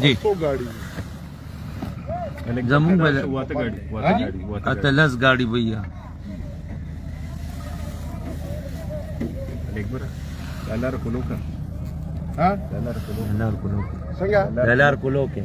जी जम्मू अतलस गाड़ी भैया LR Kuluka LR Kuluka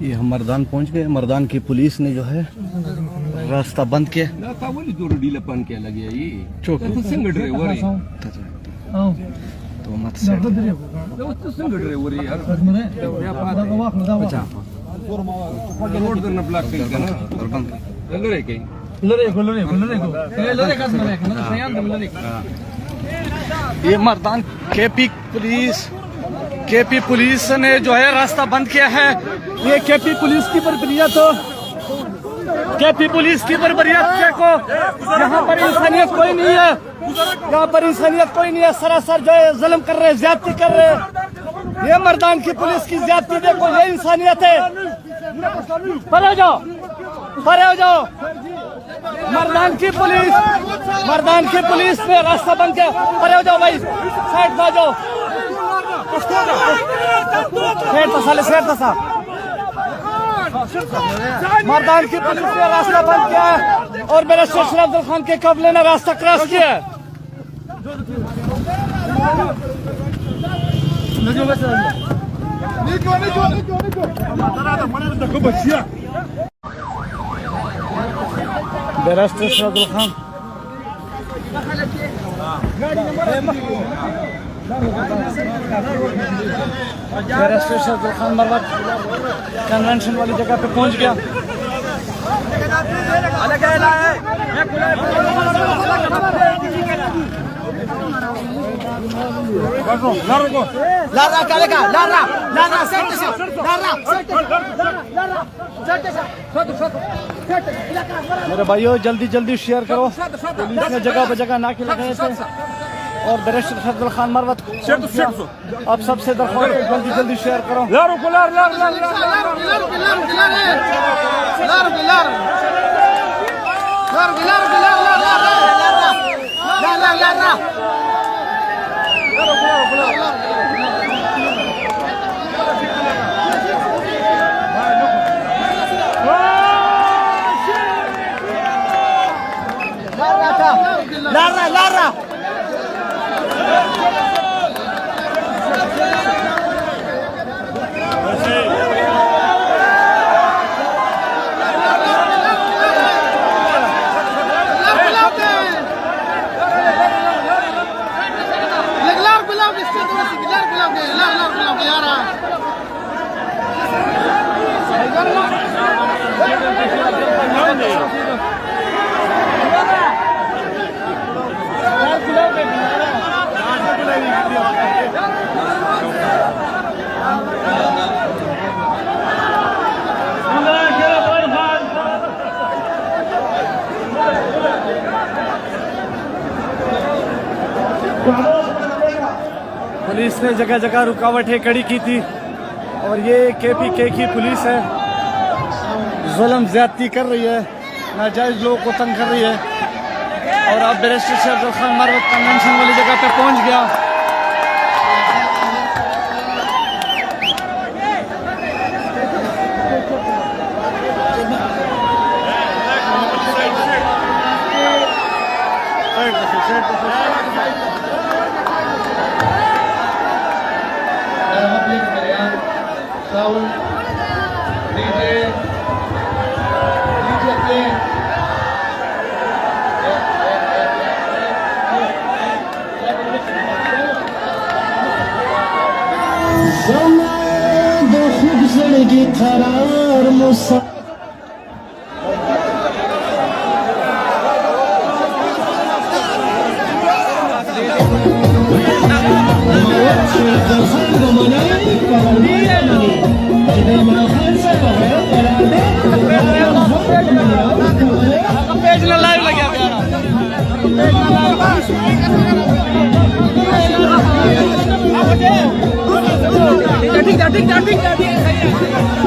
ये हम मर्दान पहुंच गए। मर्दान की पुलिस ने जो है रास्ता बंद किया। ना तावली दूर डीला पान के लगे ये चौक तो सिंग ड्राइवर है तो मत से तो सिंग ड्राइवर है यार रोड करना ब्लॉक कहीं का ना लरे कहीं लरे को का सुना है मतलब सयान लरे ये मर्दान केपी पुलिस ने जो है रास्ता बंद किया है। ये केपी पुलिस की बर्बरियत केपी पुलिस की बर्बरियत देखो। यहाँ पर इंसानियत कोई नहीं है, यहाँ पर इंसानियत कोई नहीं है। सरासर जो है जुल्म कर रहे, ज्यादती कर रहे। ये मर्दान की पुलिस की ज्यादती देखो, ये इंसानियत है। परे हो जाओ, परे हो जाओ। मर्दान की पुलिस ने रास्ता बंद किया। परे हो जाओ भाई, साइड में आ जाओ। मर्दान की पुलिस ने रास्ता बंद किया है और मेरे शेख अब्दुल खान के कबले ने रास्ता क्रॉस किया है। Barrister Sheikh Abdul Khan barrister Sheikh Abdul Khan Marwat convention वाली जगह पे पहुंच गया। मेरे भाइयों जल्दी जल्दी शेयर करो। पुलिस ने जगह पे जगह नाके लगाए थे और बैरिस्टर शेख अब्दुल खान मरवत आप सबसे दरख्वास्त है जल्दी जल्दी शेयर करो। लारा पुलिस ने जगह जगह रुकावटें खड़ी की थी और ये केपीके की पुलिस है, जुल्म ज्यादती कर रही है, नाजायज लोगों को तंग कर रही है। और अब बैरिस्टर शेख अब्दुल खान मरवत कन्वेंशन वाली जगह पे पहुंच गया। पेज ना लाइव लग गया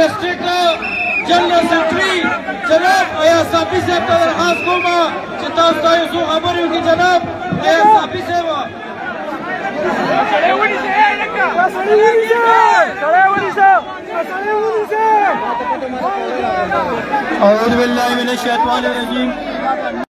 डिस्ट्रिक्ट जनरल सेक्रेटरी जनाब आया साफी से दरखास्त कोमा चितास्ता यूसुफ खबरियों की जनाब आया साफी से अऊज़ु बिल्लाहि मिनश शैतानिर रजीम